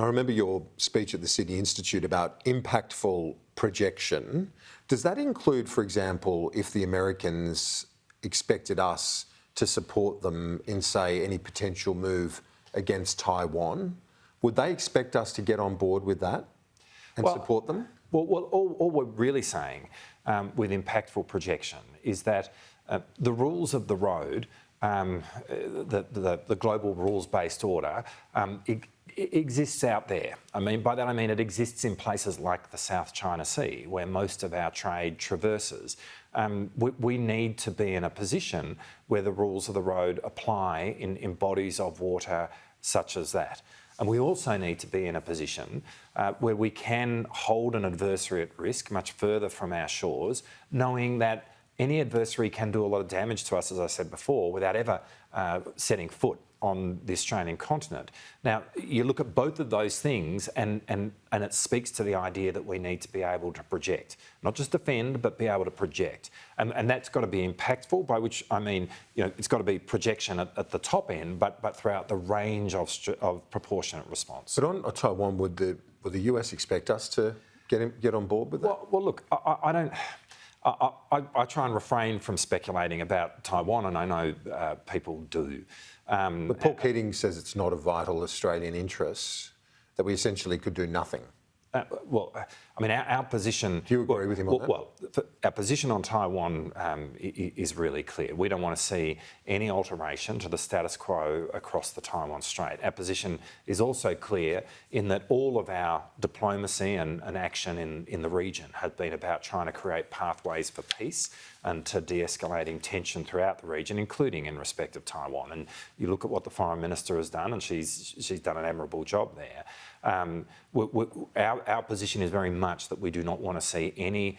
I remember your speech at the Sydney Institute about impactful projection. Does that include, for example, if the Americans expected us to support them in, say, any potential move against Taiwan? Would they expect us to get on board with that and support them? Well, all we're really saying with impactful projection is that the rules of the road, the global rules-based order, it exists out there. I mean, by that I mean it exists in places like the South China Sea, where most of our trade traverses. We need to be in a position where the rules of the road apply in bodies of water such as that. And we also need to be in a position where we can hold an adversary at risk much further from our shores, knowing that any adversary can do a lot of damage to us, as I said before, without ever setting foot on the Australian continent. Now, you look at both of those things and it speaks to the idea that we need to be able to project. Not just defend, but be able to project. And that's got to be impactful, by which I mean, you know, it's got to be projection at the top end, but throughout the range of proportionate response. But on Taiwan, would the US expect us to get on board with that? Well, look, I don't... I try and refrain from speculating about Taiwan, and I know people do. But Paul Keating says it's not a vital Australian interest, that we essentially could do nothing. Well, I mean, our position... Do you agree with him on that? Well, our position on Taiwan is really clear. We don't want to see any alteration to the status quo across the Taiwan Strait. Our position is also clear in that all of our diplomacy and action in the region has been about trying to create pathways for peace and to de-escalating tension throughout the region, including in respect of Taiwan. And you look at what the Foreign Minister has done, and she's done an admirable job there. Our position is very much that we do not want to see any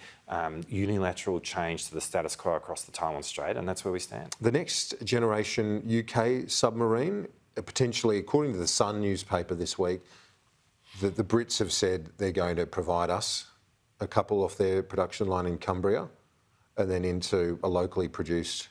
unilateral change to the status quo across the Taiwan Strait, and that's where we stand. The next generation UK submarine, potentially, according to the Sun newspaper this week, the Brits have said they're going to provide us a couple off their production line in Cumbria and then into a locally produced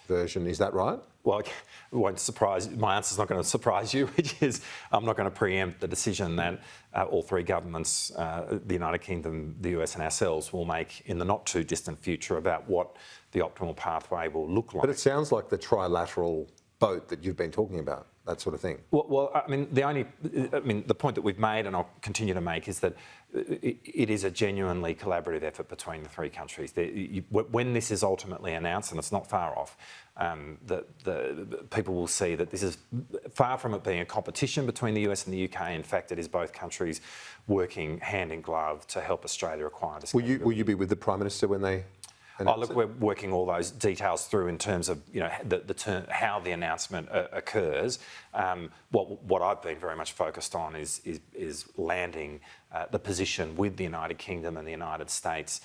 version. Is that right? Well, it won't surprise, my answer's not going to surprise you, which is I'm not going to preempt the decision that all three governments, the United Kingdom, the US and ourselves, will make in the not too distant future about what the optimal pathway will look like. But it sounds like the trilateral boat that you've been talking about, that sort of thing. Well, I mean, the point that we've made, and I'll continue to make, is that it is a genuinely collaborative effort between the three countries. When this is ultimately announced, and it's not far off, the people will see that this is far from it being a competition between the US and the UK. In fact, it is both countries working hand in glove to help Australia acquire this. Will you be with the Prime Minister when they? Oh, look, we're working all those details through in terms of, you know, how the announcement occurs. What I've been very much focused on is landing the position with the United Kingdom and the United States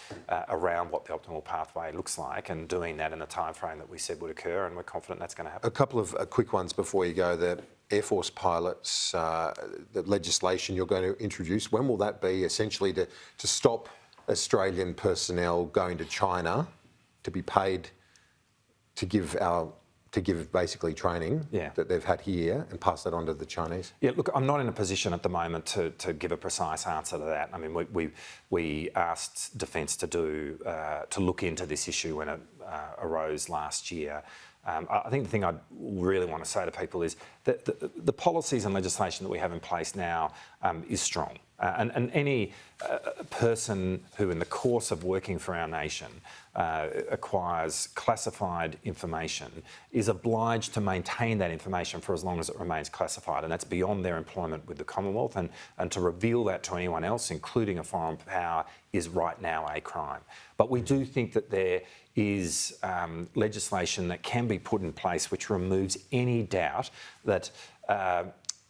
around what the optimal pathway looks like, and doing that in the time frame that we said would occur, and we're confident that's going to happen. A couple of quick ones before you go. The Air Force pilots, the legislation you're going to introduce, when will that be, essentially to stop Australian personnel going to China to be paid to give basically training that they've had here and pass that on to the Chinese? Yeah, look, I'm not in a position at the moment to give a precise answer to that. I mean, we asked Defence to look into this issue when it arose last year. I think the thing I really want to say to people is that the policies and legislation that we have in place now is strong. And any person who, in the course of working for our nation, acquires classified information is obliged to maintain that information for as long as it remains classified, and that's beyond their employment with the Commonwealth, and to reveal that to anyone else, including a foreign power, is right now a crime. But we do think that there is legislation that can be put in place which removes any doubt that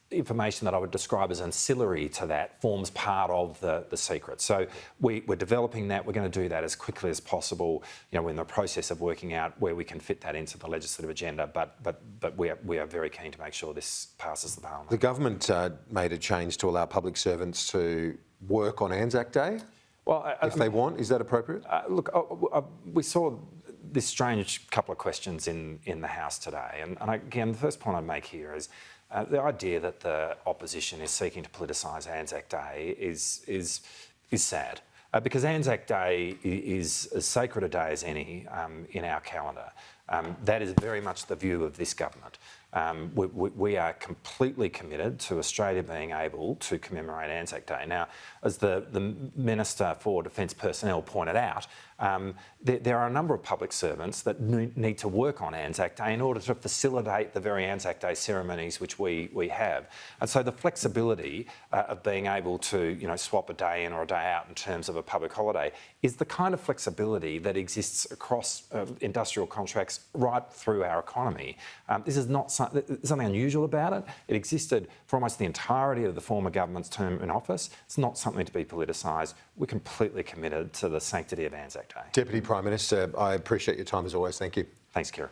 information that I would describe as ancillary to that forms part of the secret. So we're developing that. We're going to do that as quickly as possible. You know, we're in the process of working out where we can fit that into the legislative agenda, but we are very keen to make sure this passes the Parliament. The government made a change to allow public servants to work on Anzac Day. Well, if they want, is that appropriate? Look, we saw this strange couple of questions in the House today, and again, the first point I'd make here is The idea that the opposition is seeking to politicise Anzac Day is sad. Because Anzac Day is as sacred a day as any in our calendar. That is very much the view of this government. We are completely committed to Australia being able to commemorate Anzac Day. Now, as the Minister for Defence Personnel pointed out, there are a number of public servants that need to work on Anzac Day in order to facilitate the very Anzac Day ceremonies which we have. And so the flexibility of being able to swap a day in or a day out in terms of a public holiday is the kind of flexibility that exists across industrial contracts right through our economy. This is not something unusual about it. It existed for almost the entirety of the former government's term in office. It's not something to be politicised. We're completely committed to the sanctity of Anzac Day. Deputy Prime Minister, I appreciate your time as always. Thank you. Thanks, Kira.